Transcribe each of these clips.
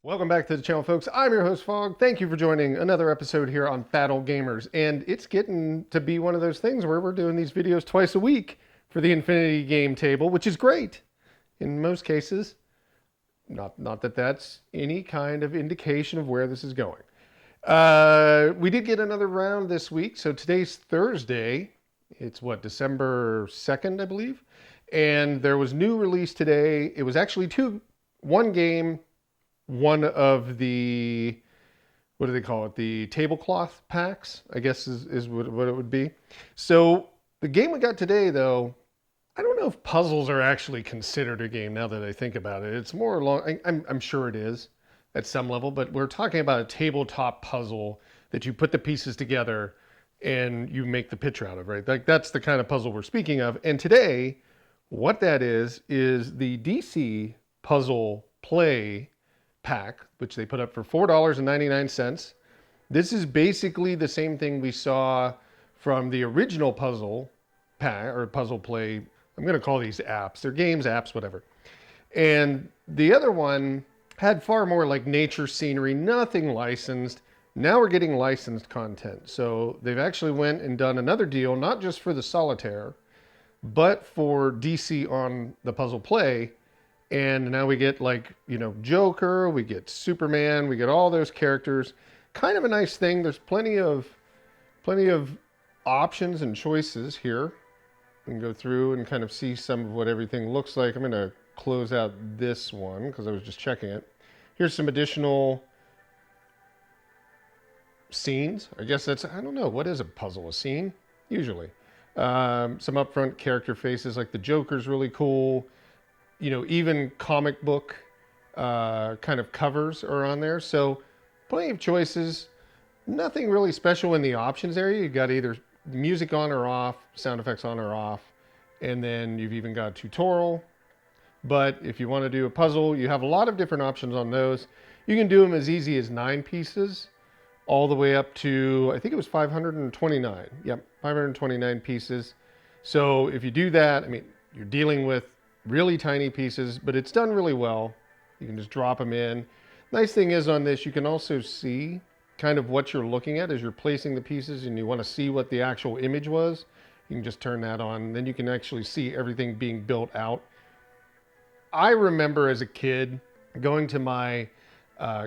Welcome back to the channel, folks. I'm your host, Fog. Thank you for joining another episode here on Fat Old Gamers. And it's getting to be one of those things where we're doing these videos twice a week for the Infinity Game Table, which is great in most cases. Not that that's any kind of indication of where this is going. We did get another round this week. So today's Thursday. It's December 2nd, I believe. And there was new release today. It was actually one game, one of the, what do they call it? The tablecloth packs, I guess is what it would be. So the game we got today, though, I don't know if puzzles are actually considered a game now that I think about it. It's more along, I'm sure it is at some level, but we're talking about a tabletop puzzle that you put the pieces together and you make the picture out of, right? Like that's the kind of puzzle we're speaking of. And today, what that is the DC Puzzle Play pack, which they put up for $4.99. This is basically the same thing we saw from the original puzzle pack or puzzle play. I'm going to call these apps. They're games, apps, whatever. And the other one had far more like nature scenery, nothing licensed. Now we're getting licensed content. So they've actually went and done another deal, not just for the solitaire, but for DC on the puzzle play. And now we get Joker, we get Superman, we get all those characters. Kind of a nice thing. There's plenty of options and choices here. We can go through and kind of see some of what everything looks like. I'm going to close out this one because I was just checking it. Here's some additional scenes. I guess that's, I don't know, what is a puzzle? A scene? Usually. Some upfront character faces, like the Joker's really cool. You know, even comic book kind of covers are on there. So plenty of choices. Nothing really special in the options area. You've got either music on or off, sound effects on or off. And then you've even got a tutorial. But if you want to do a puzzle, you have a lot of different options on those. You can do them as easy as 9 pieces all the way up to, I think it was 529. Yep, 529 pieces. So if you do that, I mean, you're dealing with really tiny pieces, but it's done really well. You can just drop them in. Nice thing is on this, you can also see kind of what you're looking at as you're placing the pieces and you want to see what the actual image was. You can just turn that on. Then you can actually see everything being built out. I remember as a kid going to my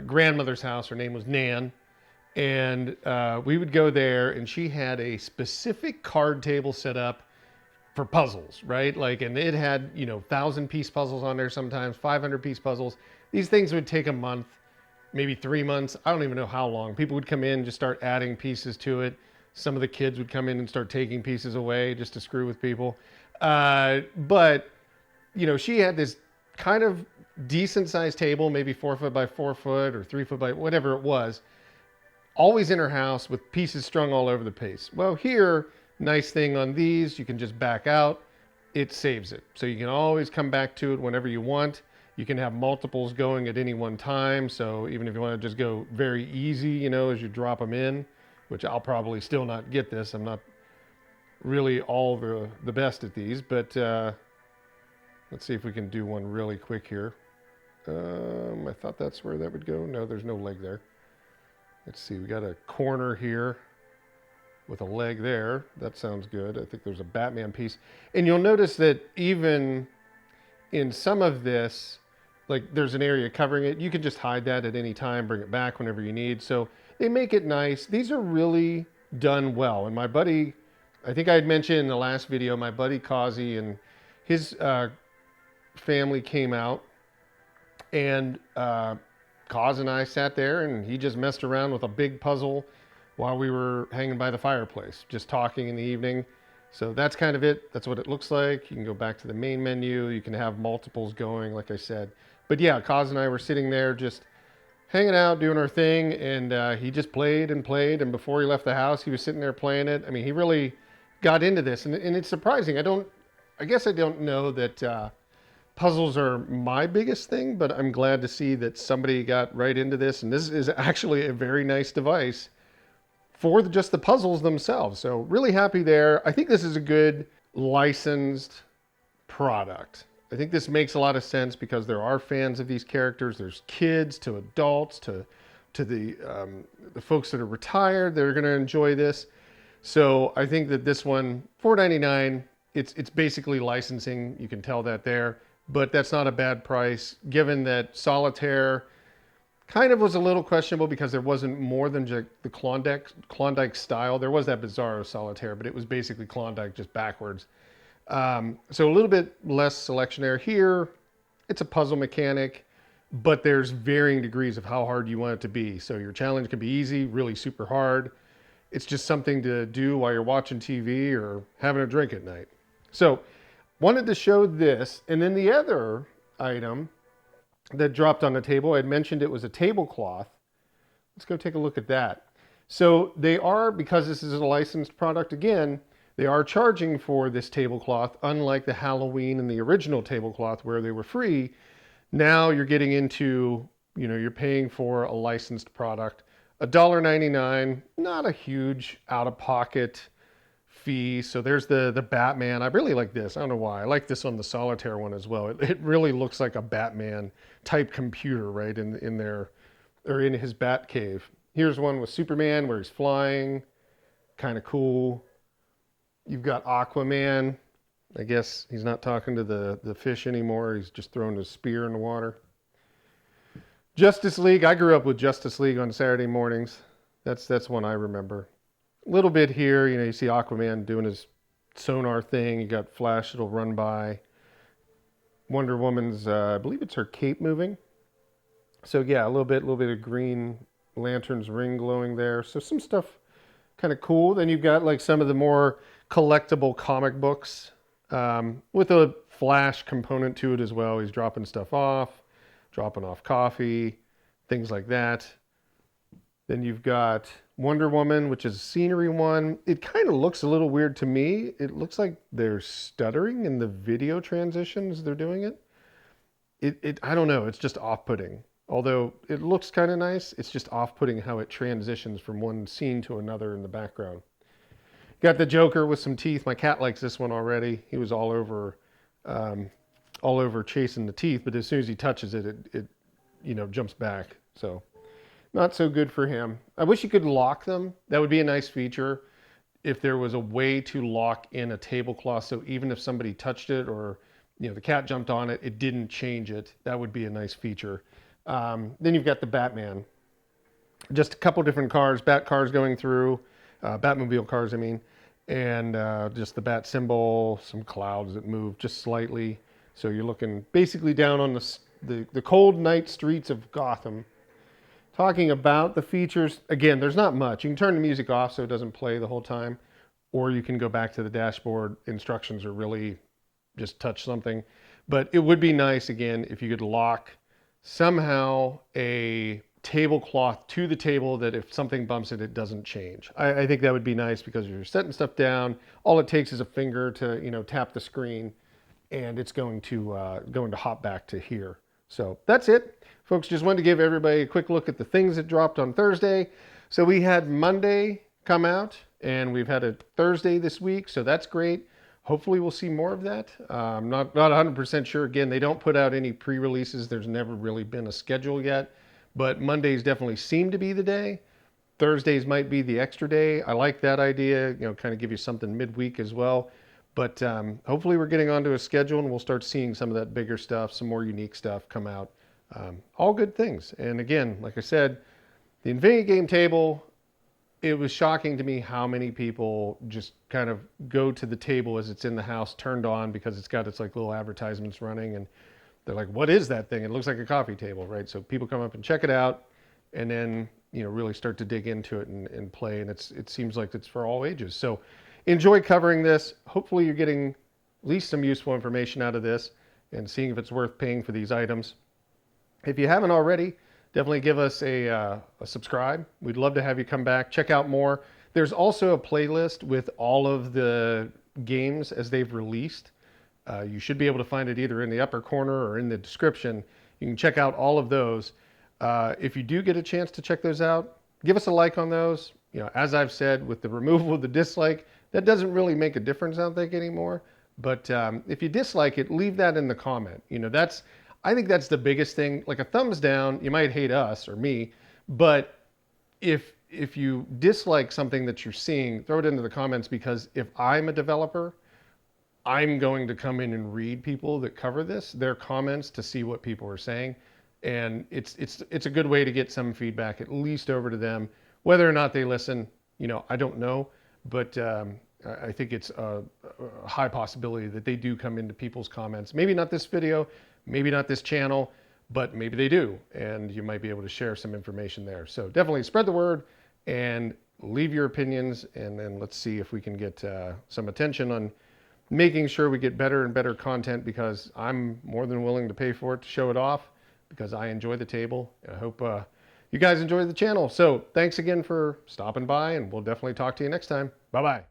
grandmother's house. Her name was Nan. And we would go there and she had a specific card table set up for puzzles, right? And it had, 1,000-piece puzzles on there sometimes, 500-piece puzzles. These things would take a month, maybe 3 months. I don't even know how long. People would come in and just start adding pieces to it. Some of the kids would come in and start taking pieces away just to screw with people. But, she had this kind of decent-sized table, maybe 4 foot by 4 foot or 3 foot by whatever it was, always in her house with pieces strung all over the place. Well, here, nice thing on these, you can just back out. It saves it. So you can always come back to it whenever you want. You can have multiples going at any one time. So even if you want to just go very easy, as you drop them in, which I'll probably still not get this. I'm not really all the best at these, but let's see if we can do one really quick here. I thought that's where that would go. No, there's no leg there. Let's see, we got a corner here with a leg there. That sounds good. I think there's a Batman piece. And you'll notice that even in some of this, there's an area covering it. You can just hide that at any time, bring it back whenever you need. So they make it nice. These are really done well. And my buddy, I think I had mentioned in the last video, my buddy Kazi and his family came out and Kaz and I sat there and he just messed around with a big puzzle while we were hanging by the fireplace, just talking in the evening. So that's kind of it. That's what it looks like. You can go back to the main menu. You can have multiples going, like I said. But yeah, Kaz and I were sitting there just hanging out, doing our thing. And he just played and played. And before he left the house, he was sitting there playing it. I mean, he really got into this. And it's surprising. I guess I don't know that puzzles are my biggest thing, but I'm glad to see that somebody got right into this. And this is actually a very nice device for just the puzzles themselves. So really happy there. I think this is a good licensed product. I think this makes a lot of sense because there are fans of these characters. There's kids to adults to the folks that are retired that are going to enjoy this. So I think that this one, $4.99, it's basically licensing. You can tell that there, but that's not a bad price given that Solitaire kind of was a little questionable because there wasn't more than just the Klondike style. There was that Bizarro Solitaire, but it was basically Klondike just backwards. So a little bit less selection there. Here, it's a puzzle mechanic, but there's varying degrees of how hard you want it to be. So your challenge can be easy, really super hard. It's just something to do while you're watching TV or having a drink at night. So wanted to show this. And then the other item that dropped on the table, I had mentioned it was a tablecloth. Let's go take a look at that. So they are, because this is a licensed product again, they are charging for this tablecloth, unlike the Halloween and the original tablecloth where they were free. Now you're getting into, you're paying for a licensed product. $1.99, not a huge out-of-pocket fee. So there's the Batman. I really like this. I don't know why. I like this on the Solitaire one as well. It really looks like a Batman type computer, right, in there, or in his Bat cave. Here's one with Superman where he's flying. Kind of cool. You've got Aquaman. I guess he's not talking to the fish anymore. He's just throwing his spear in the water. Justice League. I grew up with Justice League on Saturday mornings. That's one I remember. A little bit here, you see Aquaman doing his sonar thing. You got Flash that'll run by. Wonder Woman's, I believe it's her cape moving. So yeah, a little bit of Green Lantern's ring glowing there. So some stuff kind of cool. Then you've got like some of the more collectible comic books with a Flash component to it as well. He's dropping stuff off, dropping off coffee, things like that. Then you've got Wonder Woman, which is a scenery one. It kind of looks a little weird to me. It looks like they're stuttering in the video transitions they're doing it. I don't know. It's just off-putting. Although it looks kind of nice, it's just off-putting how it transitions from one scene to another in the background. Got the Joker with some teeth. My cat likes this one already. He was all over chasing the teeth, but as soon as he touches it, it jumps back. So not so good for him. I wish you could lock them. That would be a nice feature if there was a way to lock in a tablecloth. So even if somebody touched it or the cat jumped on it, it didn't change it. That would be a nice feature. Then you've got the Batman. Just a couple different cars, Bat cars going through, Batmobile cars, I mean, and just the Bat symbol, some clouds that move just slightly. So you're looking basically down on the cold night streets of Gotham. Talking about the features, again, there's not much. You can turn the music off so it doesn't play the whole time, or you can go back to the dashboard. Instructions are really just touch something. But it would be nice, again, if you could lock somehow a tablecloth to the table that if something bumps it, it doesn't change. I think that would be nice because you're setting stuff down. All it takes is a finger to tap the screen, and it's going to hop back to here. So that's it. Folks, just wanted to give everybody a quick look at the things that dropped on Thursday. So we had Monday come out, and we've had a Thursday this week, so that's great. Hopefully we'll see more of that. I'm not 100% sure. Again, they don't put out any pre-releases. There's never really been a schedule yet, but Mondays definitely seem to be the day. Thursdays might be the extra day. I like that idea, kind of give you something midweek as well. But hopefully we're getting onto a schedule and we'll start seeing some of that bigger stuff, some more unique stuff come out. All good things. And again, like I said, the Infinity Game table, it was shocking to me how many people just kind of go to the table as it's in the house turned on because it's got its like little advertisements running and they're like, what is that thing? It looks like a coffee table, right? So people come up and check it out and then, really start to dig into it and play. And it seems like it's for all ages. So enjoy covering this. Hopefully you're getting at least some useful information out of this and seeing if it's worth paying for these items. If you haven't already, definitely give us a subscribe. We'd love to have you come back, check out more. There's also a playlist with all of the games as they've released. You should be able to find it either in the upper corner or in the description. You can check out all of those. If you do get a chance to check those out, give us a like on those. As I've said, with the removal of the dislike, that doesn't really make a difference, I don't think, anymore. But if you dislike it, leave that in the comment. I think that's the biggest thing. Like a thumbs down, you might hate us or me, but if you dislike something that you're seeing, throw it into the comments, because if I'm a developer, I'm going to come in and read people that cover this, their comments, to see what people are saying. And it's a good way to get some feedback, at least over to them. Whether or not they listen, I don't know, but I think it's a high possibility that they do come into people's comments. Maybe not this video, maybe not this channel, but maybe they do, and you might be able to share some information there. So definitely spread the word and leave your opinions, and then let's see if we can get some attention on making sure we get better and better content, because I'm more than willing to pay for it, to show it off, because I enjoy the table. I hope you guys enjoy the channel. So thanks again for stopping by, and we'll definitely talk to you next time. Bye-bye.